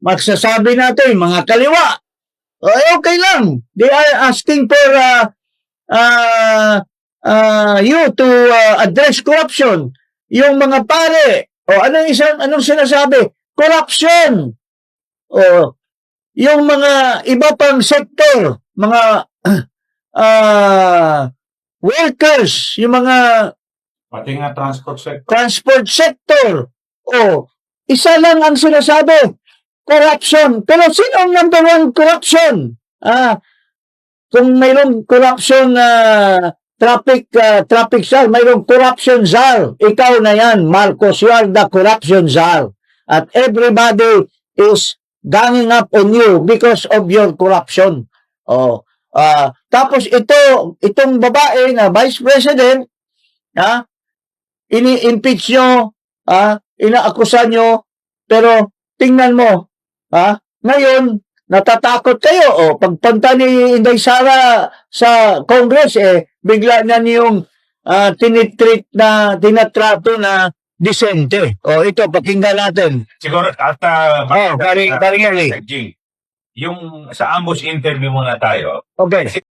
magsasabi natin, mga kaliwa, okay lang. They are asking for you to address corruption. Yung mga pare, anong sinasabi? Corruption. Yung mga iba pang sector, mga workers, yung mga pati nga transport sector. Isa lang ang sinasabi, corruption. Pero sino ang number one corruption? Kung mayroong corruption traffic czar, mayroong corruption czar. Ikaw na yan, Marcos. You are the corruption czar. At everybody is ganging up on you because of your corruption. Tapos itong babae na Vice President, ini-impeach nyo, inaakusan nyo, pero tingnan mo, ngayon, natatakot kayo. Pagpunta ni Inday Sara sa Congress, bigla na niyong tinatrato na disente. Ito, pakinggan natin. Siguro, at Karing Eli. yung sa ambush interview muna tayo. Okay.